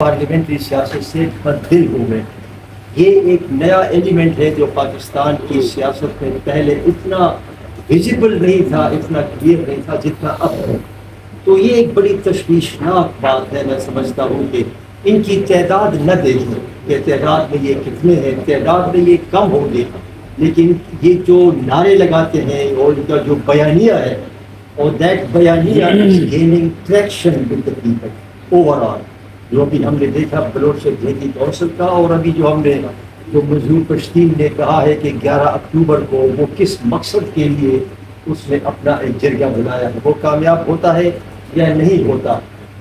Parliamentary سیاست سے بددل ہو گئے. یہ ایک نیا ایلیمنٹ ہے جو پاکستان کی سیاست میں پہلے اتنا ویزیبل نہیں تھا, اتنا کلیئر نہیں تھا جتنا اب ہے. تو یہ ایک بڑی تشویشناک بات ہے. میں سمجھتا ہوں کہ ان کی تعداد نہ دیکھیں کہ تعداد میں یہ کتنے ہیں, تعداد میں یہ کم ہوں گے, لیکن یہ جو نعرے لگاتے ہیں اور ان کا جو بیانیہ ہے, اور دیٹ بیانیہ is gaining traction with the people over all. جو بھی ہم نے دیکھا بلوچ جہتی کونسل کا, اور ابھی جو ہم نے جو منظور پشتین نے کہا ہے کہ 11 اکتوبر کو وہ کس مقصد کے لیے اس نے اپنا ایک جرگہ بنایا ہے, وہ کامیاب ہوتا ہے یا نہیں ہوتا.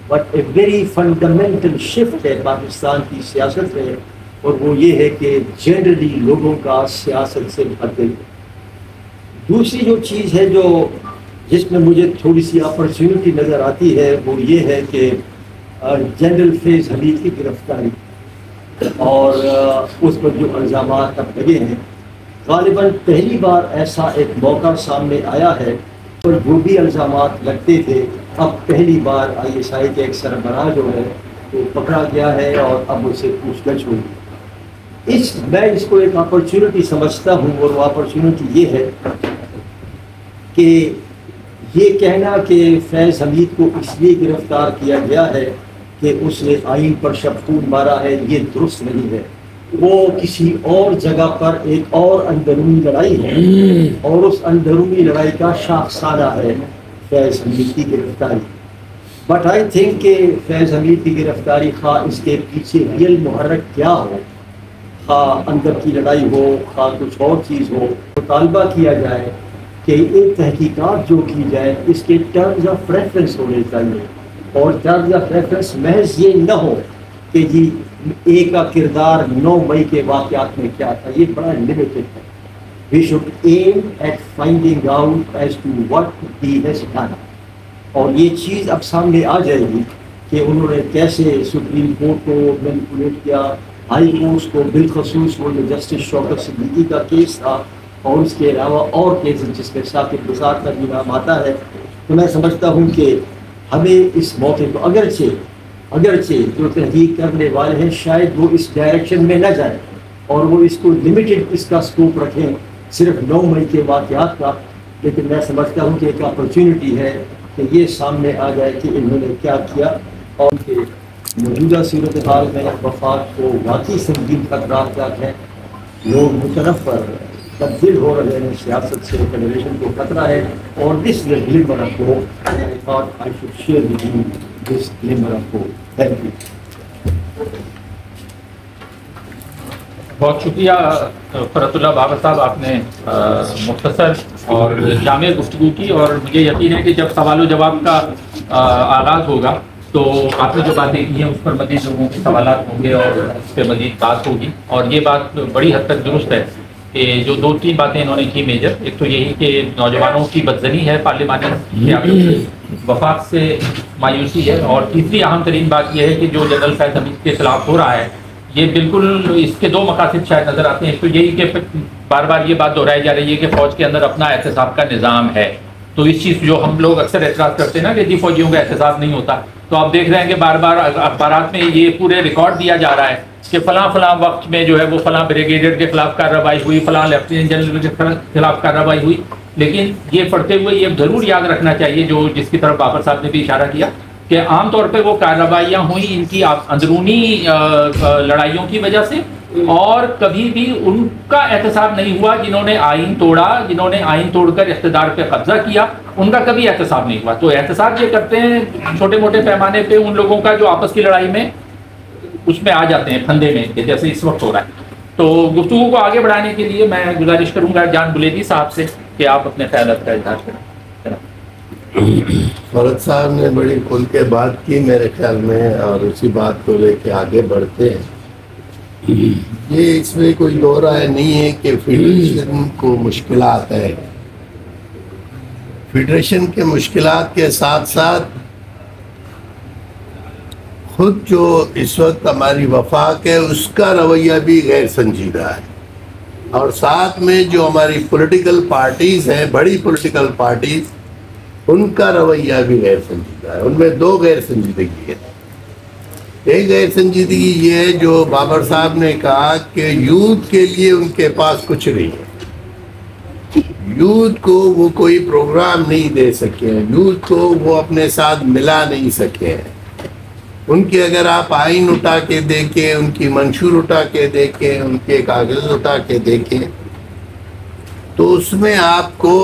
But a very fundamental shift ہے پاکستان کی سیاست میں, اور وہ یہ ہے کہ جنرلی لوگوں کا سیاست سے بدل. دوسری جو چیز ہے جو جس میں مجھے تھوڑی سی اپرچونٹی نظر آتی ہے وہ یہ ہے کہ جنرل فیض حمید کی گرفتاری اور اس پر جو الزامات اب لگے ہیں, غالباً پہلی بار ایسا ایک موقع سامنے آیا ہے. اور جو بھی الزامات لگتے تھے اب پہلی بار ISI کے ایک سربراہ جو ہے وہ پکڑا گیا ہے اور اب اس سے پوچھ گچھ ہوئی. میں اس کو ایک اپرچونٹی سمجھتا ہوں, اور وہ اپرچونٹی یہ ہے کہ یہ کہنا کہ فیض حمید کو اس لیے گرفتار کیا گیا ہے کہ اس نے آئین پر شبخون مارا ہے, یہ درست نہیں ہے. وہ کسی اور جگہ پر ایک اور اندرونی لڑائی ہے, اور اس اندرونی لڑائی کا شاخسانہ ہے فیض حمید کی گرفتاری. بٹ آئی تھنک کہ فیض حمید کی گرفتاری خواہ اس کے پیچھے ریئل محرک کیا ہو, خواہ اندر کی لڑائی ہو, خواہ کچھ اور چیز ہو, مطالبہ کیا جائے کہ ایک تحقیقات جو کی جائے اس کے ٹرمز آف ریفرنس ہونے چاہیے, اور ٹرمز آف ریفرنس محض یہ نہ ہو کہ جی اے کا کردار 9 مئی کے واقعات میں کیا تھا. یہ بڑا لمیٹڈ ہے. We should aim at finding out as to what he has done, اور یہ چیز اب سامنے آ جائے گی کہ انہوں نے کیسے سپریم کورٹ کو مینیپولیٹ کیا, ہائی کورٹس کو, بالخصوص وہ جو جسٹس شوکت صدیقی کا کیس تھا, اور اس کے علاوہ اور کیسز جس میں ثاقب نثار کا بھی نام آتا ہے. تو میں سمجھتا ہوں کہ ہمیں اس موقع کو اگرچہ جو تحقیق کرنے والے ہیں شاید وہ اس ڈائریکشن میں نہ جائیں اور وہ اس کو لمیٹڈ اس کا اسکوپ رکھیں صرف 9 مئی کے واقعات کا, لیکن میں سمجھتا ہوں کہ ایک اپرچونٹی ہے کہ یہ سامنے آ جائے کہ انہوں نے کیا کیا, اور کہ موجودہ صورتحال میں وفات کو واقعی سنگین خطرات ہیں. لوگ متنفر تبدیل ہو رہے ہیں, سیاست سے فیڈریشن کو خطرہ ہے, اور this glimmer of hope I thought I should share with you this glimmer of hope. Thank you. بہت شکریہ فرحت اللہ بابر صاحب, آپ نے مختصر اور جامع گفتگو کی, اور مجھے یقین ہے کہ جب سوال و جواب کا آغاز ہوگا تو آپ نے جو باتیں کی ہیں اس پر مزید لوگوں کے سوالات ہوں گے اور اس پہ مزید بات ہوگی. اور یہ بات بڑی حد تک درست ہے کہ جو 2-3 باتیں انہوں نے کی میجر, ایک تو یہی کہ نوجوانوں کی بدزنی ہے پارلیمانی وفات سے مایوسی ہے, اور تیسری اہم ترین بات یہ ہے کہ جو جنرل فیض حمید کے خلاف ہو رہا ہے یہ بالکل اس کے 2 مقاصد شاید نظر آتے ہیں. ایک تو یہی کہ بار بار یہ بات دہرائی جا رہی ہے کہ فوج کے اندر اپنا احتساب کا نظام ہے, تو اس چیز جو ہم لوگ اکثر اعتراض کرتے ہیں نا کہ جی فوجیوں کا احتساب نہیں ہوتا, تو آپ دیکھ رہے ہیں کہ بار بار اخبارات میں یہ پورے ریکارڈ دیا جا رہا ہے کہ فلاں وقت میں جو ہے وہ فلاں بریگیڈیئر کے خلاف کارروائی ہوئی, فلاں لیفٹیننٹ جنرل کے خلاف کارروائی ہوئی. لیکن یہ پڑھتے ہوئے یہ ضرور یاد رکھنا چاہیے جو جس کی طرف بابر صاحب نے بھی اشارہ کیا کہ عام طور پہ وہ کارروائیاں ہوئیں ان کی اندرونی لڑائیوں کی وجہ سے, اور کبھی بھی ان کا احتساب نہیں ہوا جنہوں نے آئین توڑا, جنہوں نے آئین توڑ کر اقتدار پہ قبضہ کیا, ان کا کبھی احتساب نہیں ہوا. تو احتساب یہ کرتے ہیں چھوٹے موٹے پیمانے پہ ان لوگوں کا جو آپس کی لڑائی میں اس میں آ جاتے ہیں پھندے میں, جیسے اس وقت ہو رہا ہے. تو گفتگو کو آگے بڑھانے کے لیے میں گزارش کروں گا جان بلیدی صاحب سے کہ آپ اپنے خیالات کا اظہار کریں. فرحت صاحب نے بڑی کھل کے بات کی میرے خیال میں, اور اسی بات کو لے کے آگے بڑھتے ہیں. یہ اس میں کوئی دو رائے نہیں ہے کہ فیڈریشن کو مشکلات ہے. فیڈریشن کے مشکلات کے ساتھ ساتھ خود جو اس وقت ہماری وفاق ہے اس کا رویہ بھی غیر سنجیدہ ہے, اور ساتھ میں جو ہماری پولیٹیکل پارٹیز ہیں, بڑی پولیٹیکل پارٹیز, ان کا رویہ بھی غیر سنجیدہ ہے. ان میں 2 غیر سنجیدگی ہے. ایک غیر سنجیدگی یہ ہے جو بابر صاحب نے کہا کہ یوتھ کے لیے ان کے پاس کچھ نہیں ہے، یوتھ کو وہ کوئی پروگرام نہیں دے سکے ہیں، یوتھ کو وہ اپنے ساتھ ملا نہیں سکے ہیں۔ ان کی اگر آپ آئین اٹھا کے دیکھیں، ان کی منشور اٹھا کے دیکھیں، ان کے کاغذ اٹھا کے دیکھیں تو اس میں آپ کو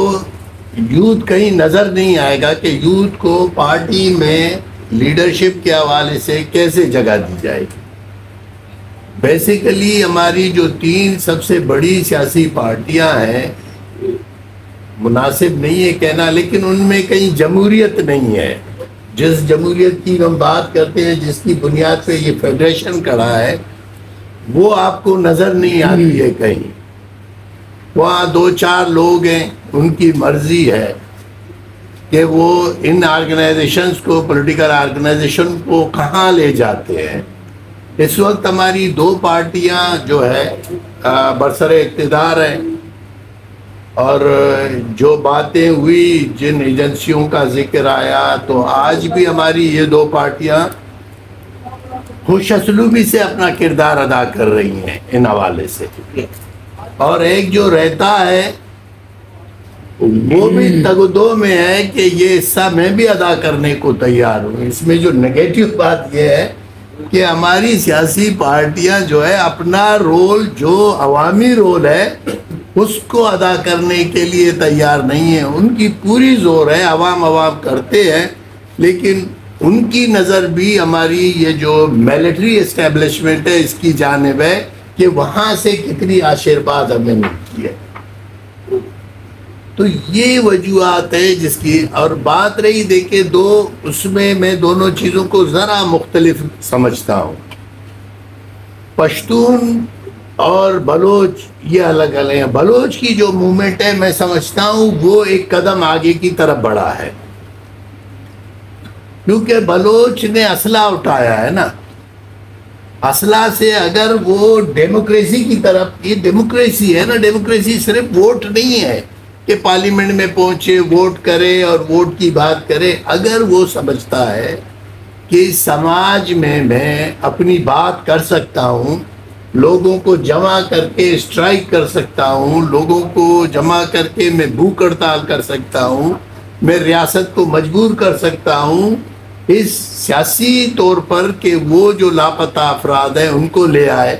یوتھ کہیں نظر نہیں آئے گا کہ یوتھ کو پارٹی میں لیڈرشپ کے حوالے سے کیسے جگہ دی جائے گی۔ بیسیکلی ہماری جو 3 سب سے بڑی سیاسی پارٹیاں ہیں، مناسب نہیں ہے کہنا، لیکن ان میں کہیں جمہوریت نہیں ہے۔ جس جمہوریت کی ہم بات کرتے ہیں، جس کی بنیاد پہ یہ فیڈریشن کھڑا ہے، وہ آپ کو نظر نہیں آتی ہے کہیں۔ وہاں 2-4 لوگ ہیں، ان کی مرضی ہے کہ وہ ان آرگنائزیشنز کو، پولیٹیکل آرگنائزیشن کو کہاں لے جاتے ہیں۔ اس وقت ہماری 2 پارٹیاں جو ہے برسر اقتدار ہیں، اور جو باتیں ہوئی، جن ایجنسیوں کا ذکر آیا، تو آج بھی ہماری یہ 2 پارٹیاں خوش اسلوبی سے اپنا کردار ادا کر رہی ہیں ان حوالے سے، اور ایک جو رہتا ہے وہ بھی تگ و دو میں ہے کہ یہ حصہ میں بھی ادا کرنے کو تیار ہوں۔ اس میں جو نگیٹو بات یہ ہے کہ ہماری سیاسی پارٹیاں جو ہے اپنا رول، جو عوامی رول ہے، اس کو ادا کرنے کے لیے تیار نہیں ہیں۔ ان کی پوری زور ہے، عوام کرتے ہیں، لیکن ان کی نظر بھی ہماری یہ جو ملٹری اسٹیبلشمنٹ ہے اس کی جانب ہے کہ وہاں سے کتنی آشیرواد ہمیں ملتی ہے۔ تو یہ وجوہات ہے جس کی، اور بات رہی دیکھیں اس میں میں دونوں چیزوں کو ذرا مختلف سمجھتا ہوں۔ پشتون اور بلوچ یہ الگ الگ ہیں۔ بلوچ کی جو موومنٹ ہے میں سمجھتا ہوں وہ ایک قدم آگے کی طرف بڑھا ہے، کیونکہ بلوچ نے اسلحہ اٹھایا ہے نا۔ اسلحہ سے اگر وہ ڈیموکریسی کی طرف، یہ ڈیموکریسی ہے نا، ڈیموکریسی صرف ووٹ نہیں ہے کہ پارلیمنٹ میں پہنچے، ووٹ کرے اور ووٹ کی بات کرے۔ اگر وہ سمجھتا ہے کہ سماج میں اپنی بات کر سکتا ہوں، لوگوں کو جمع کر کے اسٹرائک کر سکتا ہوں، لوگوں کو جمع کر کے میں بھوک ہڑتال کر سکتا ہوں، میں ریاست کو مجبور کر سکتا ہوں اس سیاسی طور پر کہ وہ جو لاپتہ افراد ہیں ان کو لے آئے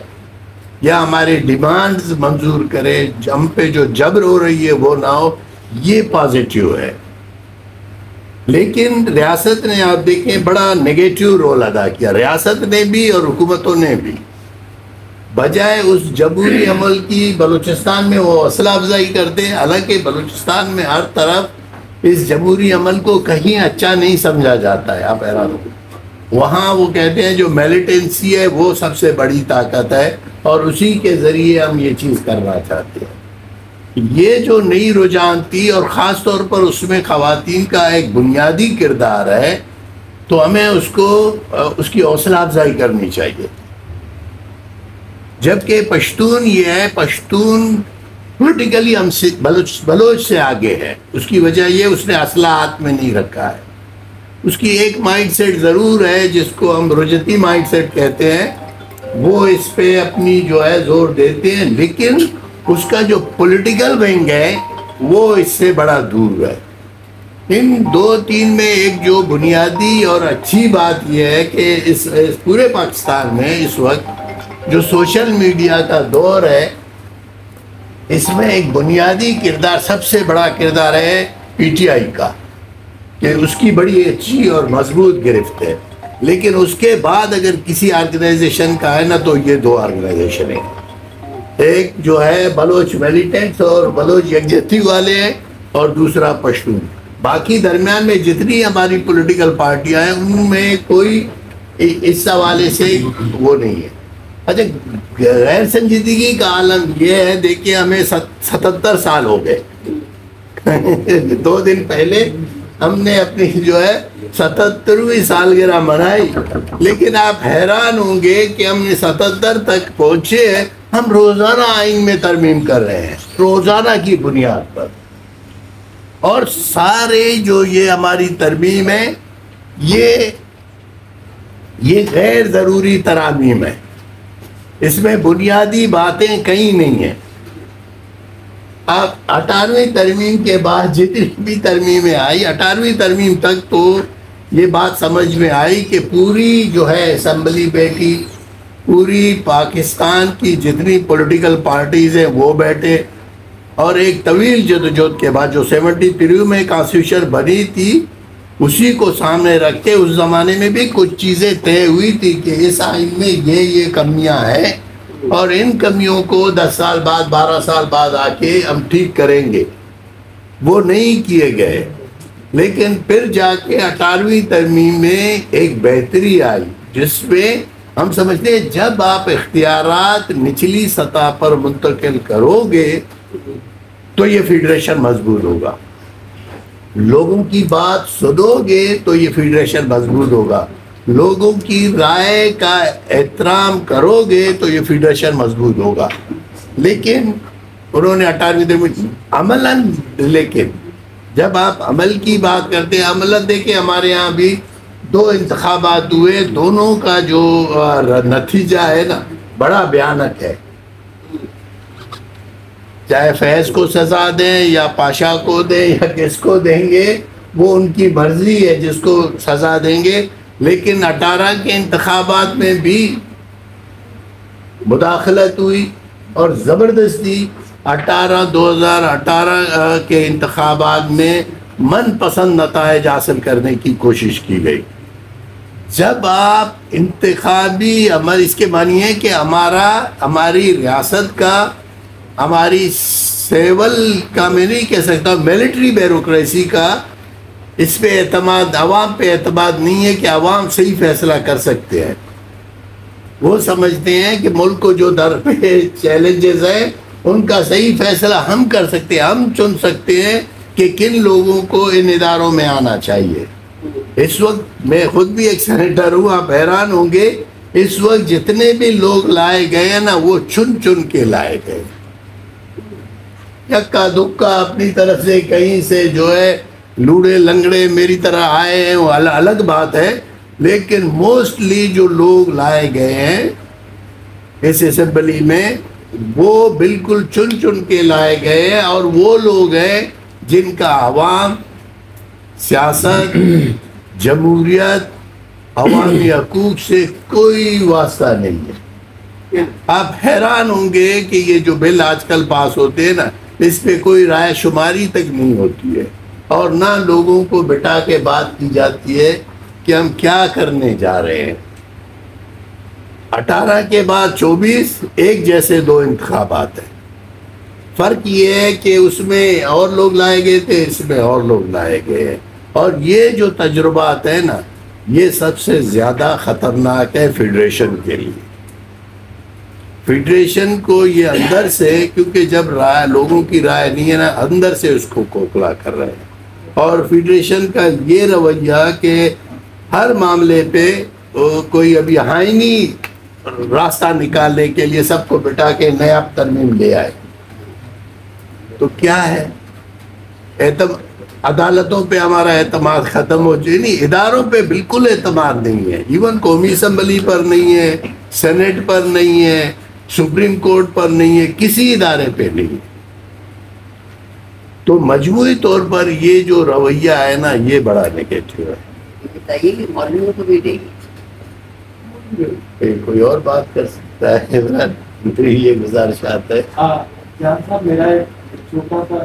یا ہمارے ڈیمانڈز منظور کرے، ہم پہ جو جبر ہو رہی ہے وہ نہ ہو، یہ پازیٹیو ہے۔ لیکن ریاست نے آپ دیکھیں بڑا نیگیٹیو رول ادا کیا، ریاست نے بھی اور حکومتوں نے بھی، بجائے اس جمہوری عمل کی۔ بلوچستان میں وہ حوصلہ افزائی کرتے ہیں، حالانکہ بلوچستان میں ہر طرف اس جمہوری عمل کو کہیں اچھا نہیں سمجھا جاتا ہے، آپ حیران ہو۔ وہاں وہ کہتے ہیں جو میلیٹنسی ہے وہ سب سے بڑی طاقت ہے، اور اسی کے ذریعے ہم یہ چیز کرنا چاہتے ہیں۔ یہ جو نئی رجحان تھی، اور خاص طور پر اس میں خواتین کا ایک بنیادی کردار ہے، تو ہمیں اس کی حوصلہ افزائی کرنی چاہیے۔ جبکہ پشتون یہ ہے، پشتون پولیٹیکلی ہم سے بلوچ سے آگے ہے۔ اس کی وجہ یہ اس نے اسلحہ ہاتھ میں نہیں رکھا ہے۔ اس کی ایک مائنڈ سیٹ ضرور ہے جس کو ہم رجتی مائنڈ سیٹ کہتے ہیں، وہ اس پہ اپنی جو ہے زور دیتے ہیں، لیکن اس کا جو پولیٹیکل ونگ ہے وہ اس سے بڑا دور ہے۔ ان 2-3 میں ایک جو بنیادی اور اچھی بات یہ ہے کہ اس پورے پاکستان میں اس وقت جو سوشل میڈیا کا دور ہے، اس میں ایک بنیادی کردار، سب سے بڑا کردار ہے پی ٹی آئی کا، کہ اس کی بڑی اچھی اور مضبوط گرفت ہے۔ لیکن اس کے بعد اگر کسی آرگنائزیشن کا ہے نا، تو یہ 2 آرگنائزیشن ہیں، ایک جو ہے بلوچ میلیٹنٹس اور بلوچ یکجہتی والے ہیں، اور دوسرا پشتون۔ باقی درمیان میں جتنی ہماری پولیٹیکل پارٹیاں ہیں ان میں کوئی اس حوالے سے وہ نہیں ہے۔ اچھا، غیر سنجیدگی کا عالم یہ ہے، دیکھیں ہمیں 77 سال ہو گئے۔ 2 دن پہلے ہم نے اپنی جو ہے 77ویں سالگرہ منائی، لیکن آپ حیران ہوں گے کہ ہم نے 77 تک پہنچے ہیں، ہم روزانہ آئین میں ترمیم کر رہے ہیں، روزانہ کی بنیاد پر۔ اور سارے جو یہ ہماری ترمیم ہے، یہ یہ غیر ضروری ترامیم ہے، اس میں بنیادی باتیں کہیں نہیں ہیں۔ اب 18ویں ترمیم کے بعد جتنی بھی ترمیمیں آئی، 18ویں ترمیم تک تو یہ بات سمجھ میں آئی کہ پوری جو ہے اسمبلی بیٹھی، پوری پاکستان کی جتنی پولیٹیکل پارٹیز ہیں وہ بیٹھے، اور ایک طویل جدوجہد کے بعد جو 73 میں کانسٹیٹیوشن بنی تھی اسی کو سامنے رکھ کے، اس زمانے میں بھی کچھ چیزیں طے ہوئی تھی کہ اس آئین میں یہ کمیاں ہیں اور ان کمیوں کو 10 سال بعد 12 سال بعد آ کے ہم ٹھیک کریں گے، وہ نہیں کیے گئے۔ لیکن پھر جا کے 18ویں ترمیم میں ایک بہتری آئی جس میں ہم سمجھتے ہیں جب آپ اختیارات نچلی سطح پر منتقل کرو گے تو یہ فیڈریشن مضبوط ہوگا، لوگوں کی بات سنو گے تو یہ فیڈریشن مضبوط ہوگا، لوگوں کی رائے کا احترام کرو گے تو یہ فیڈریشن مضبوط ہوگا۔ لیکن انہوں نے 18ویں ترمیم عملاً، لیکن جب آپ عمل کی بات کرتے ہیں، عملاً دیکھیں ہمارے ہاں بھی 2 انتخابات ہوئے، دونوں کا جو نتیجہ ہے نا بڑا بھیانک ہے، چاہے فیض کو سزا دیں یا پاشا کو دیں یا کس کو دیں گے وہ ان کی مرضی ہے جس کو سزا دیں گے۔ لیکن 18 کے انتخابات میں بھی مداخلت ہوئی اور زبردستی 2018 کے انتخابات میں من پسند نتائج حاصل کرنے کی کوشش کی گئی۔ جب آپ انتخابی عمل، اس کے معنی ہے کہ ہماری ریاست کا، ہماری سیول کا، میں نہیں کہہ سکتا ملٹری بیوروکریسی کا، اس پہ اعتماد، عوام پہ اعتماد نہیں ہے کہ عوام صحیح فیصلہ کر سکتے ہیں۔ وہ سمجھتے ہیں کہ ملک کو جو در پہ چیلنجز ہیں ان کا صحیح فیصلہ ہم کر سکتے ہیں، ہم چن سکتے ہیں کہ کن لوگوں کو ان اداروں میں آنا چاہیے۔ اس وقت میں خود بھی ایک سینیٹر ہوں، آپ حیران ہوں گے اس وقت جتنے بھی لوگ لائے گئے ہیں نا وہ چن کے لائے گئے، یکا دکا اپنی طرف سے کہیں سے جو ہے لوڑے لنگڑے میری طرح آئے ہیں وہ الگ بات ہے، لیکن موسٹلی جو لوگ لائے گئے ہیں اس اسمبلی میں وہ بالکل چن کے لائے گئے ہیں، اور وہ لوگ ہیں جن کا عوام، سیاست، جمہوریت، عوامی حقوق سے کوئی واسطہ نہیں ہے۔ آپ حیران ہوں گے کہ یہ جو بل آج کل پاس ہوتے ہیں نا اس پہ کوئی رائے شماری تک نہیں ہوتی ہے، اور نہ لوگوں کو بٹا کے بات کی جاتی ہے کہ ہم کیا کرنے جا رہے ہیں۔ 18 کے بعد 24 ایک جیسے 2 انتخابات ہیں، فرق یہ ہے کہ اس میں اور لوگ لائے گئے تھے، اس میں اور لوگ لائے گئے ہیں، اور یہ جو تجربات ہیں نا یہ سب سے زیادہ خطرناک ہے فیڈریشن کے لیے۔ فیڈریشن کو یہ اندر سے، کیونکہ جب لوگوں کی رائے نہیں ہے نا، اندر سے اس کو کھوکھلا کر رہے ہیں، اور فیڈریشن کا یہ رویہ کہ ہر معاملے پہ کوئی ابھی آئینی راستہ نکالنے کے لیے سب کو بٹا کے نیا ترمیم لے آئے، تو کیا ہے؟ عدالتوں پہ ہمارا اعتماد ختم ہو جائے، نہیں، اداروں پہ بالکل اعتماد نہیں ہے، ایون قومی اسمبلی پر نہیں ہے، سینٹ پر نہیں ہے، سپریم کورٹ پر نہیں ہے، کسی ادارے پہ نہیں ہے۔ تو مجموعی طور پر یہ جو رویہ ہے نا یہ بڑا نیگیٹو ہے۔ کوئی اور بات کر سکتا ہے؟ میری یہ گزارشات ہے۔ جان صاحب میرا چھوٹا سا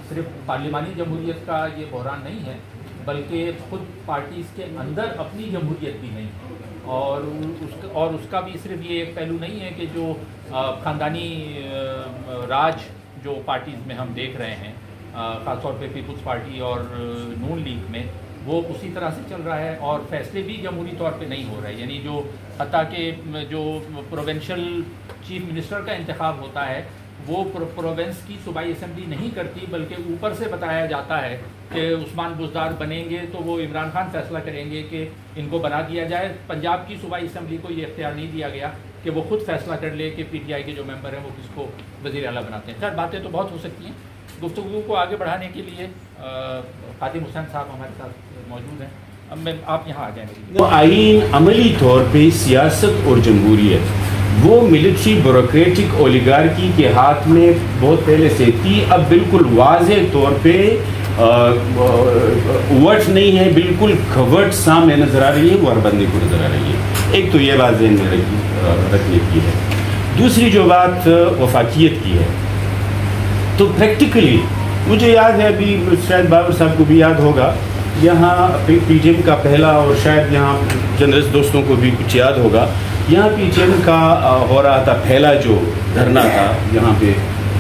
صرف پارلیمانی جمہوریت کا یہ بحران نہیں ہے، بلکہ خود پارٹیز کے اندر اپنی جمہوریت بھی نہیں، اور اس کا بھی صرف یہ ایک پہلو نہیں ہے کہ جو خاندانی راج جو پارٹیز میں ہم دیکھ رہے ہیں، خاص طور پہ پیپلز پارٹی اور نون لیگ میں، وہ اسی طرح سے چل رہا ہے، اور فیصلے بھی جمہوری طور پہ نہیں ہو رہے، یعنی جو حتیٰ کہ جو پروونشل چیف منسٹر کا انتخاب ہوتا ہے وہ پروونس کی صوبائی اسمبلی نہیں کرتی، بلکہ اوپر سے بتایا جاتا ہے کہ عثمان بزدار بنیں گے تو وہ عمران خان فیصلہ کریں گے کہ ان کو بنا دیا جائے۔ پنجاب کی صوبائی اسمبلی کو یہ اختیار نہیں دیا گیا کہ وہ خود فیصلہ کر لے کہ پی ٹی آئی کے جو ممبر ہیں وہ کس کو وزیر اعلیٰ بناتے ہیں۔ خیر باتیں تو بہت ہو سکتی ہیں، گفتگو کو آگے بڑھانے کے لیے خادم حسین صاحب ہمارے ساتھ موجود ہیں. اب آپ یہاں آ جائیں. وہ آئین عملی طور پہ سیاست اور جمہوریت وہ ملٹری بیوروکریٹک اولیگارکی کے ہاتھ میں بہت پہلے سے تھی. اب بالکل واضح طور پہ وٹ نہیں ہے, بالکل کھوٹ سامنے نظر آ رہی ہے, وہ ہر بندے کو نظر آ رہی ہے. ایک تو یہ بات ذہن میں رکھنے کی ہے. دوسری جو بات وفاقیت کی ہے, تو پریکٹیکلی مجھے یاد ہے, ابھی شاید بابر صاحب کو بھی یاد ہوگا, یہاں پی ٹی ایم کا پہلا, اور شاید یہاں جرنلسٹ دوستوں کو بھی کچھ یاد ہوگا, یہاں پی ٹی ایم کا ہو رہا تھا پہلا جو دھرنا تھا, یہاں پہ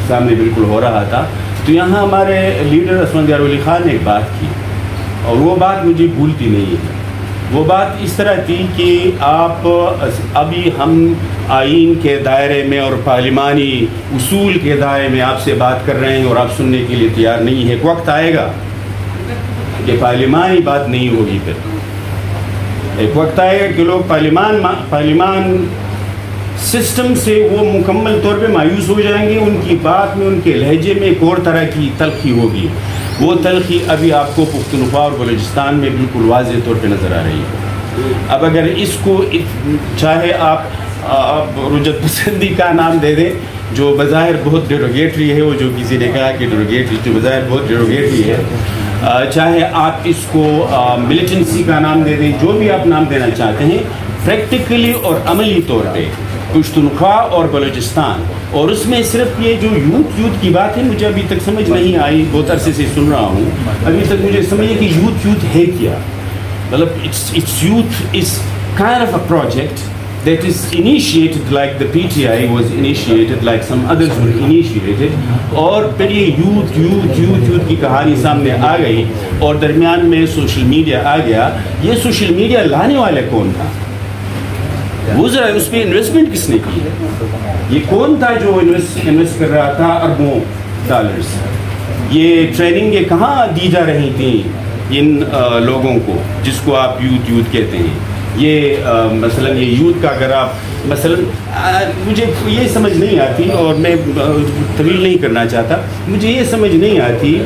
سامنے بالکل ہو رہا تھا. تو یہاں ہمارے لیڈر عثمان دیار ولی خان نے ایک بات کی, اور وہ بات مجھے بھولتی نہیں ہے. وہ بات اس طرح تھی کہ آپ ابھی ہم آئین کے دائرے میں اور پارلیمانی اصول کے دائرے میں آپ سے بات کر رہے ہیں, اور آپ سننے کے لیے تیار نہیں ہیں. ایک وقت آئے گا کہ پارلیمانی بات نہیں ہوگی. پھر ایک وقت آئے گا کہ لوگ پارلیمان سسٹم سے وہ مکمل طور پہ مایوس ہو جائیں گے. ان کی بات میں, ان کے لہجے میں ایک اور طرح کی تلخی ہوگی. وہ تلخی ابھی آپ کو پختونخوا اور بلوچستان میں بالکل واضح طور پہ نظر آ رہی ہے. اب اگر اس کو چاہے آپ رجت پسندی کا نام دے دیں, جو بظاہر بہت ڈیروگیٹری ہے, وہ جو کسی نے کہا کہ ڈیروگیٹری, جو بظاہر بہت ڈیروگیٹری ہے, چاہے آپ اس کو ملیٹنسی کا نام دے دیں, جو بھی آپ نام دینا چاہتے ہیں, پریکٹیکلی اور عملی طور پہ پشتونخوا اور بلوچستان, اور اس میں صرف یہ جو یوتھ کی بات ہے, مجھے ابھی تک سمجھ نہیں آئی, بہت عرصے سے سن رہا ہوں, ابھی تک مجھے سمجھ کہ یوتھ ہے کیا. مطلب it's youth is kind of a project that is initiated like the PTI was initiated, like some others were initiated, اور پھر یہ یوتھ کی کہانی سامنے آ گئی, اور درمیان میں سوشل میڈیا آ گیا. یہ سوشل میڈیا لانے والے کون تھا؟ وہ ذرا اس پہ انویسٹمنٹ کس نے کی؟ یہ کون تھا جو انویسٹ کر رہا تھا اربوں ڈالرز؟ یہ ٹریننگیں کہاں دی جا رہی تھیں ان لوگوں کو جس کو آپ یوتھ کہتے ہیں؟ یہ مثلا یہ یوتھ کا اگر آپ مثلا, مجھے یہ سمجھ نہیں آتی, اور میں طویل نہیں کرنا چاہتا, مجھے یہ سمجھ نہیں آتی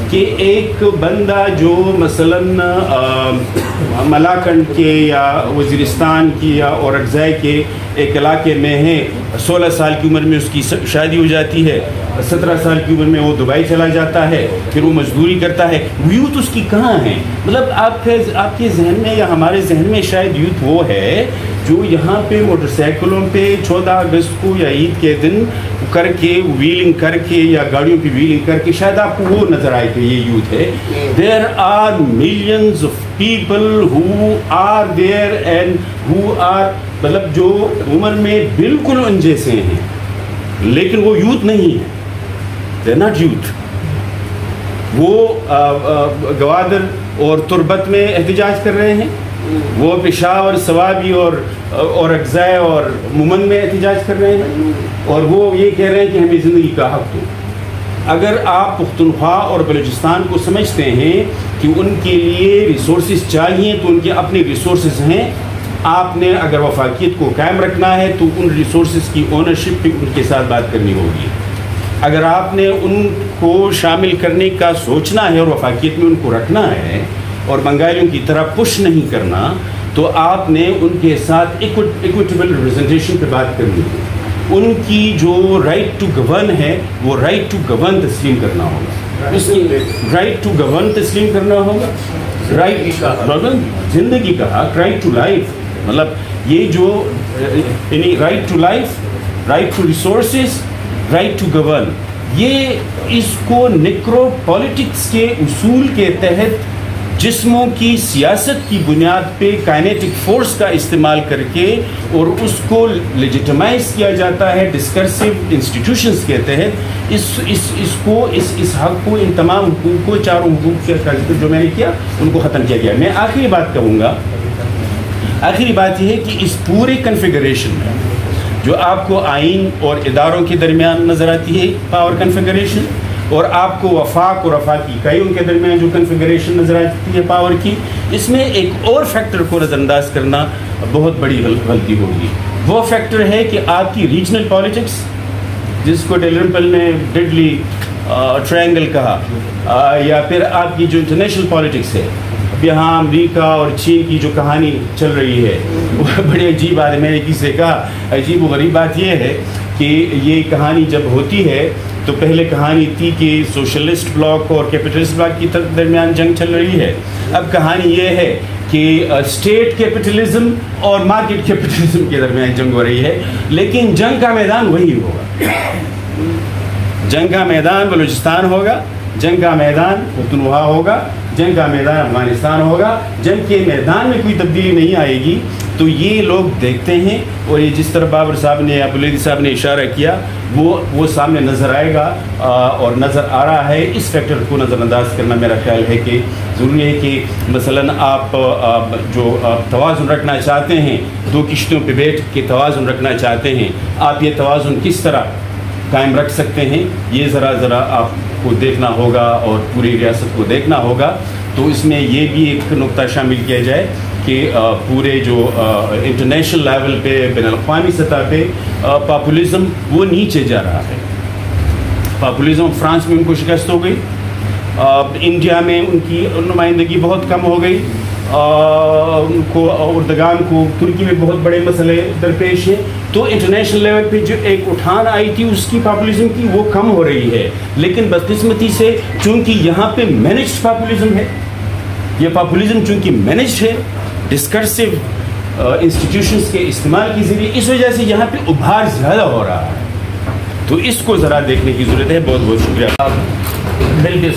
کہ ایک بندہ جو مثلا ملاکنڈ کے یا وزیرستان کی یا اورکزئی کے ایک علاقے میں ہے, 16 سال کی عمر میں اس کی شادی ہو جاتی ہے, 17 سال کی عمر میں وہ دبئی چلا جاتا ہے, پھر وہ مزدوری کرتا ہے. یوتھ اس کی کہاں ہے؟ مطلب آپ کے ذہن میں یا ہمارے ذہن میں شاید یوتھ وہ ہے جو یہاں پہ موٹر سائیکلوں پہ 14 اگست کو یا عید کے دن کر کے ویلنگ کر کے یا گاڑیوں پہ ویلنگ کر کے, شاید آپ کو وہ نظر آئے کہ یہ یوتھ ہے. There are millions of people who are there and who are, مطلب جو عمر میں بالکل ان جیسے ہیں, لیکن وہ یوتھ نہیں ہے. They are not youth. وہ گوادر اور تربت میں احتجاج کر رہے ہیں, وہ پشاور, سوابی اور اورکزئی اور مومن میں احتجاج کر رہے ہیں, اور وہ یہ کہہ رہے ہیں کہ ہمیں زندگی کا حق دو. اگر آپ پختونخوا اور بلوچستان کو سمجھتے ہیں کہ ان کے لیے ریسورسز چاہیے, تو ان کے اپنے ریسورسز ہیں. آپ نے اگر وفاقیت کو قائم رکھنا ہے تو ان ریسورسز کی اونرشپ پہ ان کے ساتھ بات کرنی ہوگی. اگر آپ نے ان کو شامل کرنے کا سوچنا ہے اور وفاقیت میں ان کو رکھنا ہے اور بنگالیوں کی طرح پش نہیں کرنا, تو آپ نے ان کے ساتھ ایکویٹیبل ریپرزنٹیشن پہ بات کرنی ہے. ان کی جو رائٹ ٹو گورن ہے, وہ رائٹ ٹو گورن تسلیم کرنا ہوگا. اس کی رائٹ ٹو گورن تسلیم کرنا ہوگا. رائٹ زندگی کا حق, رائٹ ٹو لائف, مطلب یہ جو یعنی right to life, right to resources, right to govern, یہ اس کو نیکرو پالیٹکس کے اصول کے تحت جسموں کی سیاست کی بنیاد پہ کائنیٹک فورس کا استعمال کر کے, اور اس کو لیجیٹمائز کیا جاتا ہے ڈسکرسیو انسٹیٹیوشنز کے تحت. اس حق کو, ان تمام حقوق کو, چاروں حقوق کے ذکر جو میں نے کیا, ان کو ختم کیا گیا. میں آخری بات کہوں گا, آخری بات یہ ہے کہ اس پورے کنفیگریشن میں جو آپ کو آئین اور اداروں کے درمیان نظر آتی ہے پاور کنفیگریشن, اور آپ کو وفاق اور وفاقی اکائیوں کے درمیان جو کنفیگریشن نظر آتی ہے پاور کی, اس میں ایک اور فیکٹر کو نظر انداز کرنا بہت بڑی غلطی ہوگی. وہ فیکٹر ہے کہ آپ کی ریجنل پالیٹکس, جس کو ڈیلرمپل نے ڈیڈلی ٹرائنگل کہا، یا پھر آپ کی جو انٹرنیشنل پالیٹکس ہے، اب یہاں امریکہ اور چین کی جو کہانی چل رہی ہے وہ بڑی عجیب بات ہے. میں نے کسی سے کہا عجیب و غریب بات یہ ہے کہ یہ کہانی جب ہوتی ہے تو پہلے کہانی تھی کہ سوشلسٹ بلاک اور کیپٹلسٹ بلاک کی درمیان جنگ چل رہی ہے. اب کہانی یہ ہے کہ اسٹیٹ کیپٹلزم اور مارکیٹ کیپٹلزم کے درمیان جنگ ہو رہی ہے، لیکن جنگ کا میدان وہی ہوگا. جنگ کا میدان بلوچستان ہوگا، جنگ کا میدان پختونخوا ہوگا، جنگ کا میدان افغانستان ہوگا. جنگ کے میدان میں کوئی تبدیلی نہیں آئے گی. تو یہ لوگ دیکھتے ہیں، اور یہ جس طرح بابر صاحب نے، ابوالہدی صاحب نے اشارہ کیا، وہ سامنے نظر آئے گا اور نظر آ رہا ہے. اس فیکٹر کو نظر انداز کرنا میرا خیال ہے کہ ضروری ہے کہ مثلاً آپ جو توازن رکھنا چاہتے ہیں، دو کشتیوں پہ بیٹھ کے توازن رکھنا چاہتے ہیں، آپ یہ توازن کس طرح قائم رکھ سکتے ہیں، یہ ذرا آپ کو دیکھنا ہوگا اور پوری ریاست کو دیکھنا ہوگا. تو اس میں یہ بھی ایک نقطہ شامل کیا جائے کہ پورے جو انٹرنیشنل لیول پہ، بین الاقوامی سطح پہ پاپولزم وہ نیچے جا رہا ہے. پاپولزم فرانس میں ان کو شکست ہو گئی، انڈیا میں ان کی نمائندگی بہت کم ہو گئی، ان کو اردگان کو ترکی میں بہت بڑے مسئلے درپیش ہیں. تو انٹرنیشنل لیول پہ جو ایک اٹھان آئی تھی اس کی پاپولزم کی، وہ کم ہو رہی ہے. لیکن بدقسمتی سے چونکہ یہاں پہ مینجڈ پاپولزم ہے، یہ پاپولزم چونکہ مینجڈ ہے ڈسکرسو انسٹیٹیوشنز کے استعمال کے ذریعے، اس وجہ سے یہاں پہ ابھار زیادہ ہو رہا ہے. تو اس کو ذرا دیکھنے کی ضرورت ہے. بہت بہت شکریہ.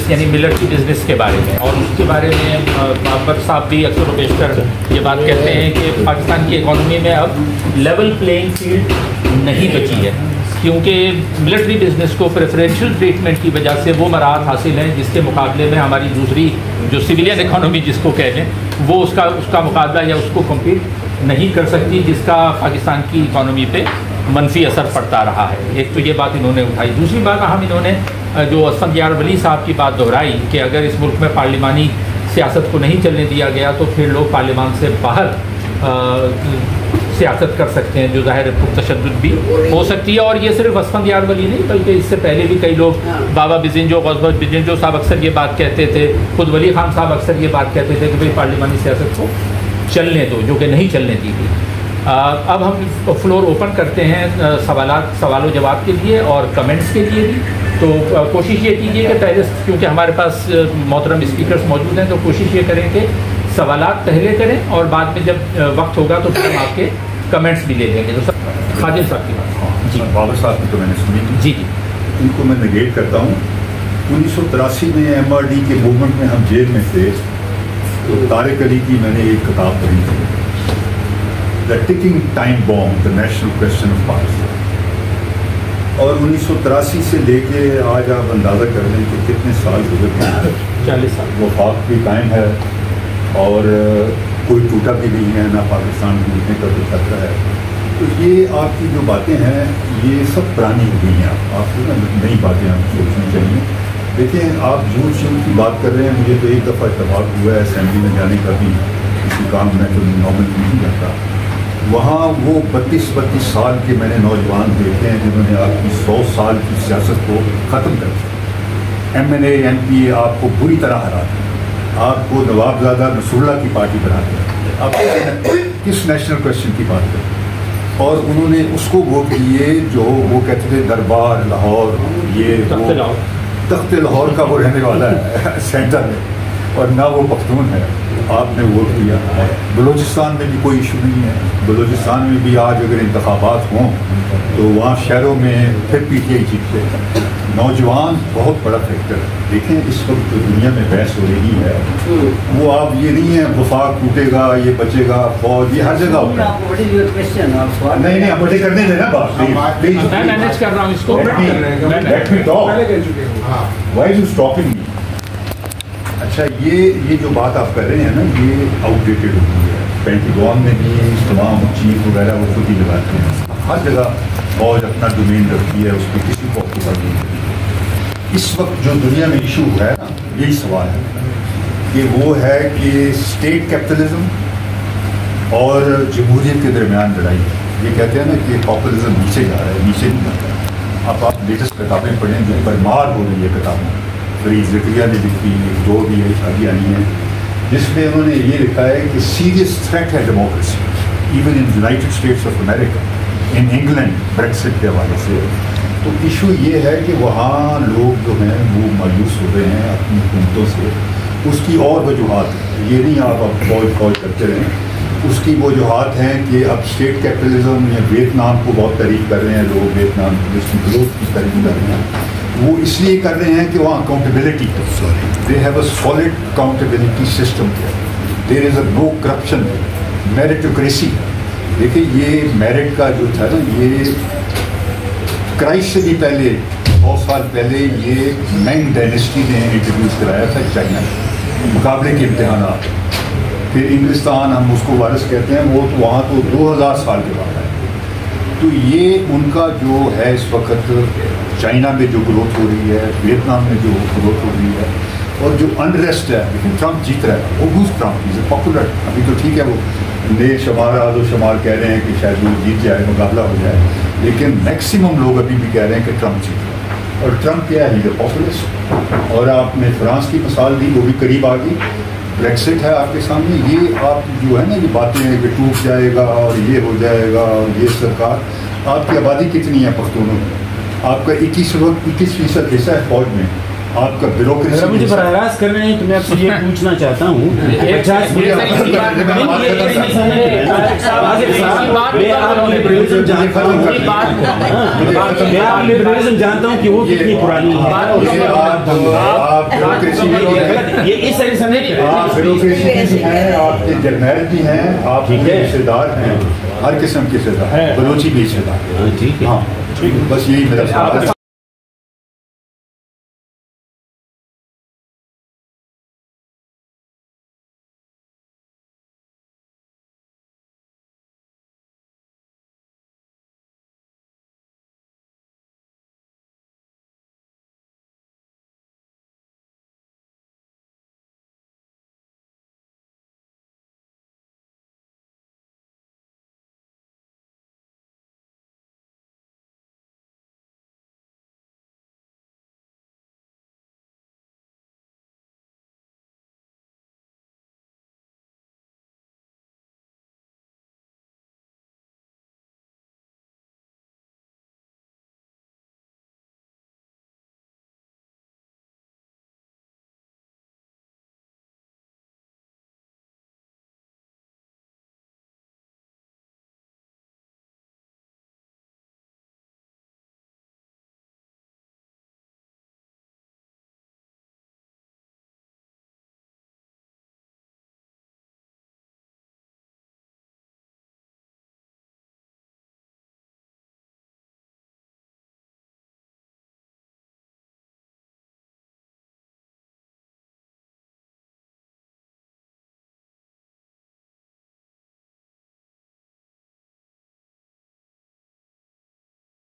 یعنی ملٹری بزنس کے بارے میں، اور اس کے بارے میں بابر صاحب بھی اکثر و بیشتر یہ بات کہتے ہیں کہ پاکستان کی اکانومی میں اب لیول پلینگ فیلڈ نہیں بچی ہے، کیونکہ ملٹری بزنس کو پریفرینشیل ٹریٹمنٹ کی وجہ سے وہ مراحت حاصل ہیں جس کے مقابلے میں ہماری دوسری جو سویلین اکانومی جس کو کہتے ہیں، وہ اس کا مقابلہ یا اس کو کمپیٹ نہیں کر سکتی، جس کا پاکستان کی اکانومی پہ منفی اثر پڑتا رہا ہے. ایک تو یہ بات انہوں نے اٹھائی. دوسری بات اہم انہوں نے جو اسفندیار ولی صاحب کی بات دہرائی کہ اگر اس ملک میں پارلیمانی سیاست کو نہیں چلنے دیا گیا تو پھر لوگ پارلیمان سے باہر سیاست کر سکتے ہیں، جو ظاہر تشدد بھی ہو سکتی ہے. اور یہ صرف اسفندیار ولی نہیں بلکہ اس سے پہلے بھی کئی لوگ، بابا بزنجو، غوث بزنجو صاحب اکثر یہ بات کہتے تھے، خود ولی خان صاحب اکثر یہ بات کہتے تھے کہ بھائی پارلیمانی سیاست کو چلنے دو، جو کہ نہیں چلنے دی گئی. اب ہم فلور اوپن کرتے ہیں سوال و جواب کے لیے اور کمنٹس کے لیے بھی. تو کوشش یہ کیجیے کہ پہلے، کیونکہ ہمارے پاس محترم اسپیکرز موجود ہیں، تو کوشش یہ کریں کہ سوالات پہلے کریں اور بعد میں جب وقت ہوگا تو پھر ہم آپ کے کمنٹس بھی لے لیں گے. تو خادم صاحب کی بات. جی، بابر صاحب کی تو میں نے سنی. جی جی، ان کو میں نگیٹ کرتا ہوں. 1983 میں MRD کے موومنٹ میں ہم جیل میں تھے، تو طارق علی کی میں نے ایک کتاب پڑھی تھی، the ticking time bomb, the national question of Pakistan. اور 1983 سے لے کے آج آپ اندازہ کر لیں کہ کتنے سال گزر گئے. 40 سال. وفاق بھی قائم ہے اور کوئی ٹوٹا بھی نہیں ہے، نہ پاکستان ٹوٹنے کا کوئی خطرہ ہے. تو یہ آپ کی جو باتیں ہیں یہ سب پرانی ہو گئی ہیں. آپ کو نا نئی باتیں آپ سوچنی چاہیے. دیکھیں، آپ جھوٹ شوٹ کی بات کر رہے ہیں. مجھے تو ایک دفعہ اتفاق ہوا ہے اسمبلی میں جانے کا بھی، کسی کام میں تو نارمل نہیں جاتا. وہاں وہ 32 سال کے میں نے نوجوان دیکھے ہیں جنہوں نے آپ کی 100 سال کی سیاست کو ختم کر دیا. MNA MP آپ کو بری طرح ہرا دیا، آپ کو نواب زادہ نصراللہ کی پارٹی بنا دیا. آپ کس نیشنل کویسچن کی بات کریں؟ اور انہوں نے اس کو ووٹ دیے جو وہ کہتے تھے دربار لاہور، یہ تخت لاہور کا وہ رہنے والا ہے سینٹر میں، اور نہ وہ پختون ہے. آپ نے ووٹ دیا. بلوچستان میں بھی کوئی ایشو نہیں ہے. بلوچستان میں بھی آج اگر انتخابات ہوں تو وہاں شہروں میں پھر PTI جیتتے. نوجوان بہت بڑا فیکٹر ہے. دیکھیں اس وقت دنیا میں بحث ہو رہی ہے، وہ آپ یہ نہیں ہے وفاق ٹوٹے گا، یہ بچے گا، فوج، یہ ہر جگہ ہوتا ہے. نہیں بڑے کرنے دیں نا بات. میں مینیج کر رہا ہوں اس کو. وائی یو اسٹاپنگ می؟ اچھا، یہ جو بات آپ کر رہے ہیں نا، یہ آؤٹ ڈیٹڈ ہو گئی ہے. پینٹیگون میں بھی تمام چیف وغیرہ وہ خود ہی لگاتے ہیں. ہر جگہ فوج اپنا ڈومین رکھتی ہے، اس پہ کسی کو اکتفا نہیں کرتی. اس وقت جو دنیا میں ایشو ہے نا، یہی سوال ہے کہ وہ ہے کہ اسٹیٹ کیپٹلزم اور جمہوریت کے درمیان لڑائی ہے. یہ کہتے ہیں نا کہ پاپولزم نیچے جا رہا ہے، نیچے نہیں جا رہا ہے. اب آپ لیٹسٹ کتابیں پڑھیں جو برمار ہو رہی ہے کتابوں، فرید زکریا نے لکھی، ایک دو بھی ابھی آئی ہیں، جس میں انہوں نے یہ لکھا ہے کہ سیریس تھریٹ ہے democracy even in United States of America, in England Brexit کے حوالے سے۔ تو ایشو یہ ہے کہ وہاں لوگ جو ہیں وہ مایوس ہو رہے ہیں اپنی حکومتوں سے، اس کی اور وجوہات ہیں، یہ نہیں آپ اب فوج کرتے رہیں، اس کی وجوہات ہیں کہ اب اسٹیٹ کیپٹلزم یا ویتنام کو بہت تعریف کر رہے ہیں لوگ، ویتنام جس کی گروتھ کی تعریف کر رہے ہیں، وہ اس لیے کر رہے ہیں کہ وہاں اکاؤنٹیبلٹی ہے، they have a solid accountability system there is a no corruption, meritocracy. دیکھیں یہ میرٹ کا جو تھا نا، یہ کرائسٹ سے بھی پہلے بہت سال پہلے یہ مینگ ڈائنیسٹی نے انٹروڈیوس کرایا تھا چائنا میں، مقابلے کے امتحانات۔ پھر انگلستان ہم اس کو وارث کہتے ہیں، وہ تو وہاں تو 2000 سال کے بعد ہے۔ تو یہ ان کا جو ہے اس وقت چائنا میں جو گروتھ ہو رہی ہے، ویتنام میں جو گروتھ ہو رہی ہے، اور جو انریسٹ ہے، لیکن ٹرمپ جیت رہا ہے، وہ whose Trump is a popular, ابھی تو ٹھیک ہے وہ نئے شمار آد و شمار کہہ رہے ہیں کہ شاید وہ جیت جائے، مقابلہ ہو جائے، لیکن میکسیمم لوگ ابھی بھی کہہ رہے ہیں کہ ٹرمپ جیت رہا ہے۔ اور ٹرمپ کیا ہے، یہ پاپولسٹ۔ اور آپ نے فرانس کی مثال دی، وہ بھی قریب آ گئی، بریکسٹ ہے آپ کے سامنے۔ یہ آپ جو ہے نا یہ باتیں ہیں کہ ٹوٹ جائے گا اور یہ ہو جائے گا اور یہ سرکار، آپ کی آبادی کتنی ہے پختونوں میں؟ آپ کا 21% حصہ ہے فوج میں، آپ کا بیوروکریسی۔ مجھے براہ راست کر رہے ہیں تو میں آپ سے یہ پوچھنا چاہتا ہوں، جانتا ہوں کہ وہ کتنی پرانی ہے، آپ کے جرنیل بھی ہیں، آپ کے رشتے دار ہیں، ہر قسم کے رشتے دار، بلوچی بھی رشتے دار، ہاں بس یہی میرا سوال ہے۔